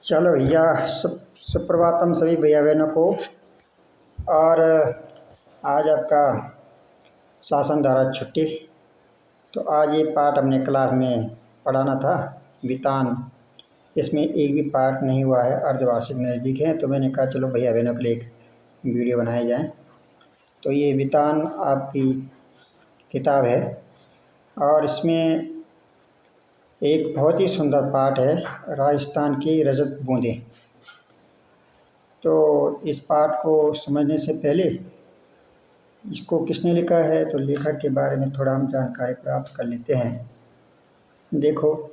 चलो भैया, सुप्रभातम सभी भैया बहनों को। और आज आपका शासन द्वारा छुट्टी, तो आज ये पाठ हमने क्लास में पढ़ाना था वितान। इसमें एक भी पाठ नहीं हुआ है, अर्धवार्षिक नज़दीक है, तो मैंने कहा चलो भैया बहनों के लिए एक वीडियो बनाई जाए। तो ये वितान आपकी किताब है और इसमें एक बहुत ही सुंदर पाठ है, राजस्थान की रजत बूंदें। तो इस पाठ को समझने से पहले इसको किसने लिखा है, तो लेखक के बारे में थोड़ा हम जानकारी प्राप्त कर लेते हैं। देखो,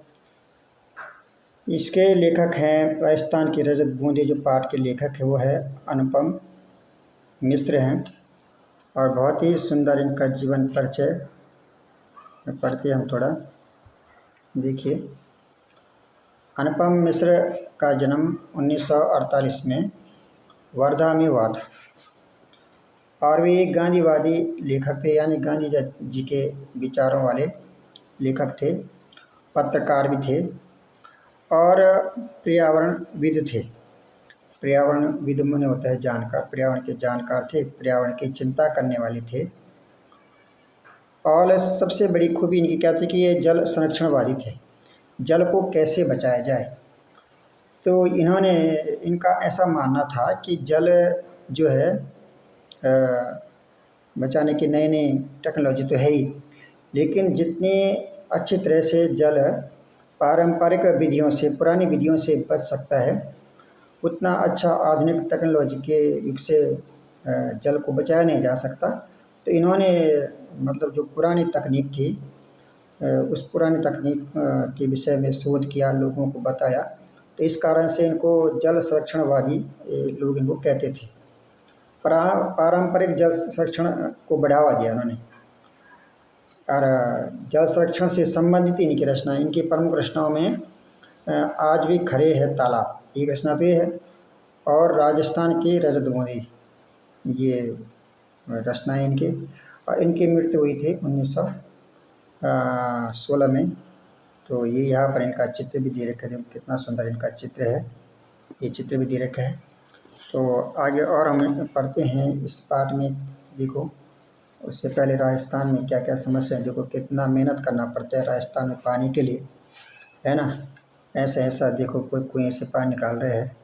इसके लेखक हैं राजस्थान की रजत बूंदें। जो पाठ के लेखक है वो है अनुपम मिश्र हैं और बहुत ही सुंदर इनका जीवन परिचय पढ़ते हम थोड़ा। देखिए, अनुपम मिश्र का जन्म 1948 में वर्धा में हुआ था और वे एक गांधीवादी लेखक थे, यानी गांधी जी के विचारों वाले लेखक थे, पत्रकार भी थे और पर्यावरणविद थे। पर्यावरणविद माने होता है जानकार, पर्यावरण के जानकार थे, पर्यावरण की चिंता करने वाले थे। और सबसे बड़ी खूबी इनकी क्या थी कि ये जल संरक्षणवादी थे, जल को कैसे बचाया जाए। तो इनका ऐसा मानना था कि जल जो है बचाने की नई नई टेक्नोलॉजी तो है ही, लेकिन जितने अच्छी तरह से जल पारंपरिक विधियों से, पुरानी विधियों से बच सकता है, उतना अच्छा आधुनिक टेक्नोलॉजी के युग से जल को बचाया नहीं जा सकता। तो इन्होंने मतलब जो पुरानी तकनीक थी, उस पुरानी तकनीक के विषय में शोध किया, लोगों को बताया। तो इस कारण से इनको जल संरक्षणवादी लोग इनको कहते थे। पारंपरिक जल संरक्षण को बढ़ावा दिया उन्होंने। और जल संरक्षण से संबंधित इनकी रचना, इनकी प्रमुख रचनाओं में आज भी खड़े है तालाब, एक रचना तो ये है, और राजस्थान की रजत बूंदें, ये रचनाएं इनके। और इनकी मृत्यु हुई थी 1916 में। तो ये यहाँ पर इनका चित्र भी दे रखा है, कितना सुंदर इनका चित्र है, ये चित्र भी दे रखा है। तो आगे और हम पढ़ते हैं इस पाठ में। देखो, उससे पहले राजस्थान में क्या क्या समस्या है, देखो कितना मेहनत करना पड़ता है राजस्थान में पानी के लिए, है ना। ऐसा देखो, कोई कुएं से पानी निकाल रहे हैं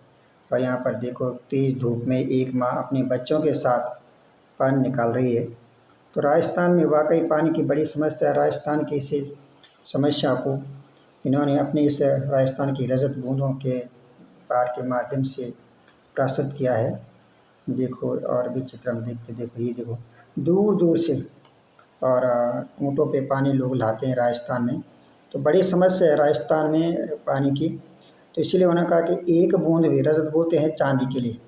और यहाँ पर देखो तेज़ धूप में एक माँ अपने बच्चों के साथ पानी निकाल रही है। तो राजस्थान में वाकई पानी की बड़ी समस्या है। राजस्थान की इसी समस्या को इन्होंने अपने इस राजस्थान की रजत बूंदों के पाठ के माध्यम से प्रस्तुत किया है। देखो, और भी चित्र हम देखते, देखो ये देखो दूर दूर से, और ऊँटों पे पानी लोग लाते हैं राजस्थान में। तो बड़ी समस्या है राजस्थान में पानी की। तो इसीलिए उन्होंने कहा कि एक बूंद भी, रजत बोलते हैं चांदी के लिए,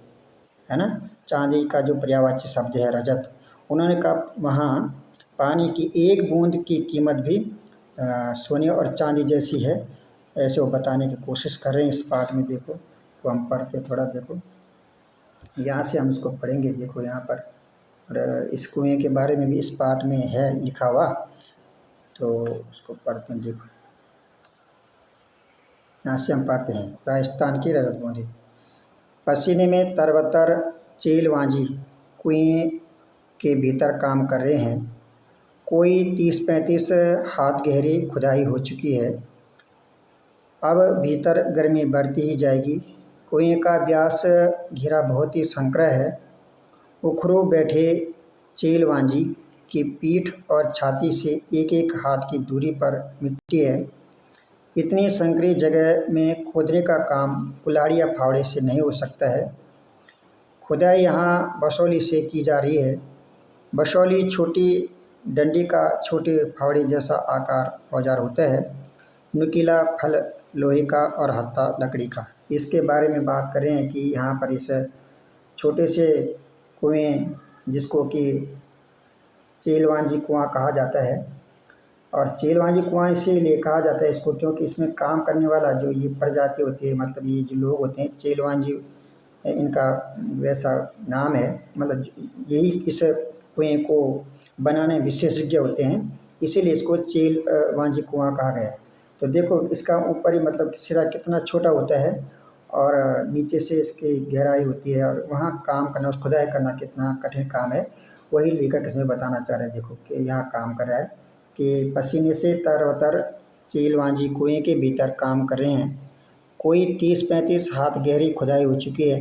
है ना, चांदी का जो पर्यायवाची शब्द है रजत। उन्होंने कहा वहाँ पानी की एक बूंद की कीमत भी सोने और चांदी जैसी है, ऐसे वो बताने की कोशिश कर रहे हैं इस पाठ में। देखो, तो हम पढ़ते थोड़ा, देखो यहाँ से हम इसको पढ़ेंगे। देखो यहाँ पर, और इस कुएँ के बारे में भी इस पाठ में है लिखा हुआ, तो उसको पढ़ते हैं। देखो, यहाँ से हम पढ़ते हैं, राजस्थान की रजत बूंदें। पसीने में तरबतर चील वांझी कुएँ के भीतर काम कर रहे हैं। कोई 30-35 हाथ गहरी खुदाई हो चुकी है। अब भीतर गर्मी बढ़ती ही जाएगी। कुएँ का व्यास घेरा बहुत ही संकरा है। उखड़ो बैठे चील वांझी की पीठ और छाती से एक एक हाथ की दूरी पर मिट्टी है। इतनी संकरी जगह में खोदने का काम कुल्हाड़ी या फावड़े से नहीं हो सकता है। खुदाई यहाँ बसौली से की जा रही है। बसौली छोटी डंडी का छोटे फावड़े जैसा आकार औजार होता है, नुकीला फल लोहे का और हत्था लकड़ी का। इसके बारे में बात करें कि यहाँ पर इस छोटे से कुएँ, जिसको कि चीलवांझी कुआँ कहा जाता है, और चीलवांझी कुआँ इसीलिए कहा जाता है इसको क्योंकि इसमें काम करने वाला जो ये प्रजाति होती है, मतलब ये जो लोग होते हैं, चीलवांझी इनका वैसा नाम है, मतलब यही इस कुएँ को बनाने विशेषज्ञ होते हैं, इसीलिए इसको चीलवांझी कुआँ कहा गया है। तो देखो, इसका ऊपरी मतलब सिरा कितना छोटा होता है और नीचे से इसकी गहराई होती है और वहाँ काम करना, खुदाई करना कितना कठिन काम है, वही लेखक इसमें बताना चाह रहे हैं। देखो कि यहाँ काम कर रहा है कि पसीने से तरबतर चीलवांजी कुएं के भीतर काम कर रहे हैं। कोई 30-35 हाथ गहरी खुदाई हो चुकी है,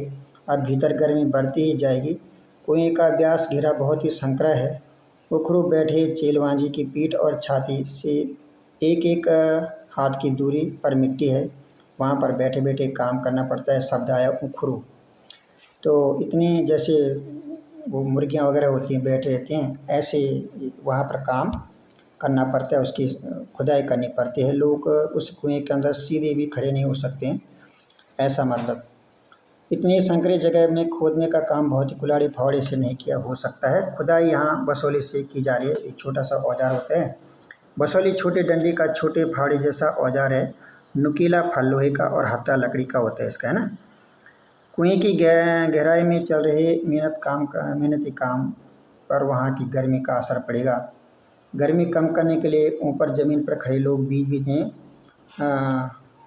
अब भीतर गर्मी बढ़ती ही जाएगी। कुएं का व्यास घेरा बहुत ही संकरा है। उखरू बैठे चीलवांजी की पीठ और छाती से एक एक हाथ की दूरी पर मिट्टी है, वहाँ पर बैठे बैठे काम करना पड़ता है। शब्द आया उखरू। तो इतनी जैसे वो मुर्गियाँ वगैरह होती हैं बैठे रहती हैं, ऐसे वहाँ पर काम करना पड़ता है, उसकी खुदाई करनी पड़ती है। लोग उस कुएं के अंदर सीधे भी खड़े नहीं हो सकते हैं, ऐसा मतलब। इतनी संकरी जगह में खोदने का काम बहुत ही कुल्हाड़ी फावड़े से नहीं किया हो सकता है। खुदाई यहाँ बसोली से की जा रही है। एक छोटा सा औजार होता है बसोली, छोटे डंडी का छोटे फावड़े जैसा औजार है। नुकीला फल लोहे का और हत्था लकड़ी का होता है इसका, है ना। कुएं की गहराई में चल रहे मेहनती काम पर वहाँ की गर्मी का असर पड़ेगा। गर्मी कम करने के लिए ऊपर ज़मीन पर खड़े लोग बीच बीच में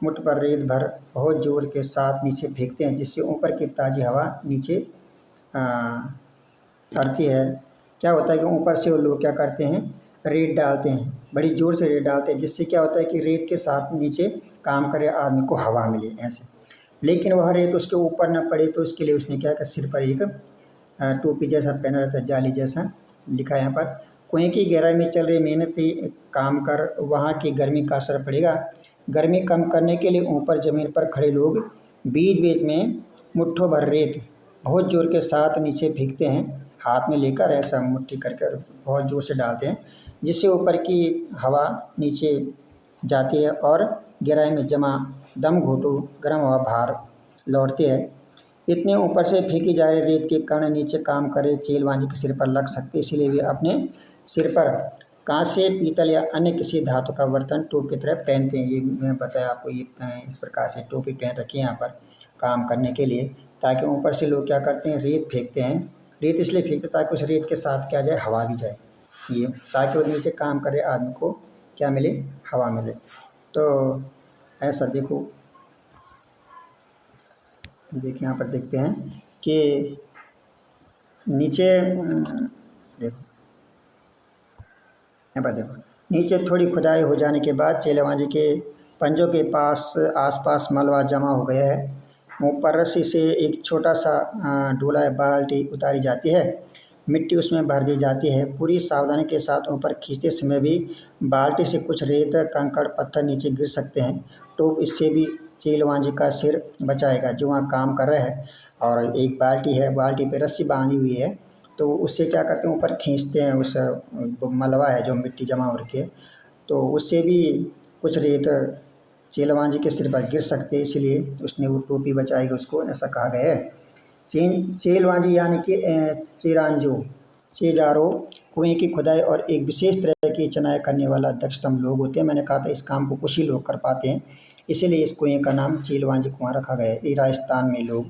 मुठ पर रेत भर बहुत जोर के साथ नीचे फेंकते हैं, जिससे ऊपर की ताज़ी हवा नीचे आती है। क्या होता है कि ऊपर से वो लोग क्या करते हैं, रेत डालते हैं, बड़ी ज़ोर से रेत डालते हैं, जिससे क्या होता है कि रेत के साथ नीचे काम करे आदमी को हवा मिले ऐसे। लेकिन वह रेत उसके ऊपर न पड़े, तो इसके लिए उसने क्या किया, सिर पर एक टोपी जैसा पहना रहता है, जाली जैसा। लिखा है यहाँ पर, कुएं की गहराई में चल रहे मेहनती काम कर वहाँ की गर्मी का असर पड़ेगा। गर्मी कम करने के लिए ऊपर ज़मीन पर खड़े लोग बीच बीच में मुट्ठों भर रेत बहुत ज़ोर के साथ नीचे फेंकते हैं, हाथ में लेकर ऐसा मुट्ठी करके बहुत ज़ोर से डालते हैं, जिससे ऊपर की हवा नीचे जाती है और गहराई में जमा दम घोटू गर्म हवा बाहर लौटती है। इतने ऊपर से फेंकी जा रही रेत के कण नीचे काम करे चीलवांजी के सिर पर लग सकते, इसलिए वे अपने सिर पर कांसे, पीतल या अन्य किसी धातु का बर्तन टोपी की तरह पहनते हैं। ये मैं बताया आपको, ये इस प्रकार से टोपी पहन रखी है यहाँ पर काम करने के लिए, ताकि ऊपर से लोग क्या करते हैं, रेत फेंकते हैं। रेत इसलिए फेंकते ताकि उस रेत के साथ क्या जाए, हवा भी जाए, ये ताकि वो नीचे काम करे आदमी को क्या मिले, हवा मिले। तो ऐसा देखो, देखिए यहाँ पर देखते हैं कि नीचे देखो, यहाँ पर देखो, नीचे थोड़ी खुदाई हो जाने के बाद चीलवांजी के पंजों के पास आसपास मलबा जमा हो गया है। ऊपर रस्सी से एक छोटा सा डोला या बाल्टी उतारी जाती है, मिट्टी उसमें भर दी जाती है। पूरी सावधानी के साथ ऊपर खींचते समय भी बाल्टी से कुछ रेत, कंकड़, पत्थर नीचे गिर सकते हैं। टोप इससे भी चीलवांजी का सिर बचाएगा जो वहाँ काम कर रहा है। और एक बाल्टी है, बाल्टी पे रस्सी बांधी हुई है, तो उससे क्या करते हैं, ऊपर खींचते हैं उस मलबा है जो मिट्टी जमा हो रखी है, तो उससे भी कुछ रेत चीलवांजी के सिर पर गिर सकते हैं, इसलिए उसने वो टोपी बचाएगी उसको, ऐसा कहा गया है। चीलवांजी यानी कि चिरांजो चेजारो कुएं की खुदाई और एक विशेष तरह की चनाई करने वाला दक्षतम लोग होते हैं। मैंने कहा था इस काम को कुछ ही लोग कर पाते हैं, इसीलिए इस कुएं का नाम चीलवांजी कुआं रखा गया है। ये राजस्थान में लोग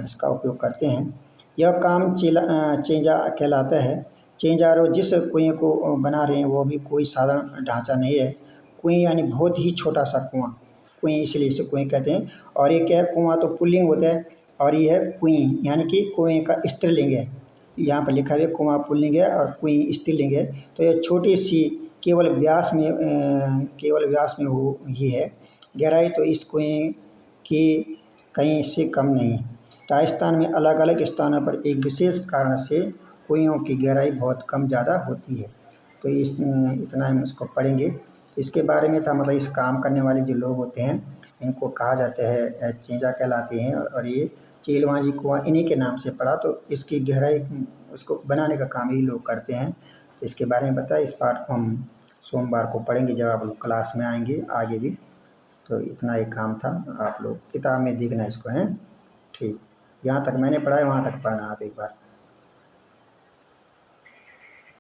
इसका उपयोग करते हैं। यह काम चेंजा कहलाता है। चेंजारो जिस कुएं को बना रहे हैं वो भी कोई साधारण ढांचा नहीं है। कुएं यानी बहुत ही छोटा सा कुआं, कुएं इसलिए इसे कुएं कहते हैं। और ये क्या है, कुआं तो पुल्लिंग होता है, और ये है कुएं यानी कि कुएं का स्त्रीलिंग है। यहाँ पर लिखा है कुआं पुल्लिंग है और कुएं स्त्रीलिंग है। तो यह छोटी सी केवल व्यास में हो ही है। गहराई तो इस कुएं की कहीं से कम नहीं। राजस्थान में अलग अलग स्थानों पर एक विशेष कारण से कुएं की गहराई बहुत कम ज़्यादा होती है। तो इतना हम इसको पढ़ेंगे। इसके बारे में था, मतलब इस काम करने वाले जो लोग होते हैं इनको कहा जाता है चेंजा कहलाते हैं। और ये चीलवांजी कुआं इन्हीं के नाम से पड़ा। तो इसकी गहराई उसको बनाने का काम ही लोग करते हैं। इसके बारे में बताया। इस पाठ को हम सोमवार को पढ़ेंगे जब आप लोग क्लास में आएंगे आगे भी। तो इतना ही काम था, आप लोग किताब में देखना इसको, हैं ठीक। जहाँ तक मैंने पढ़ा है वहाँ तक पढ़ना आप एक बार।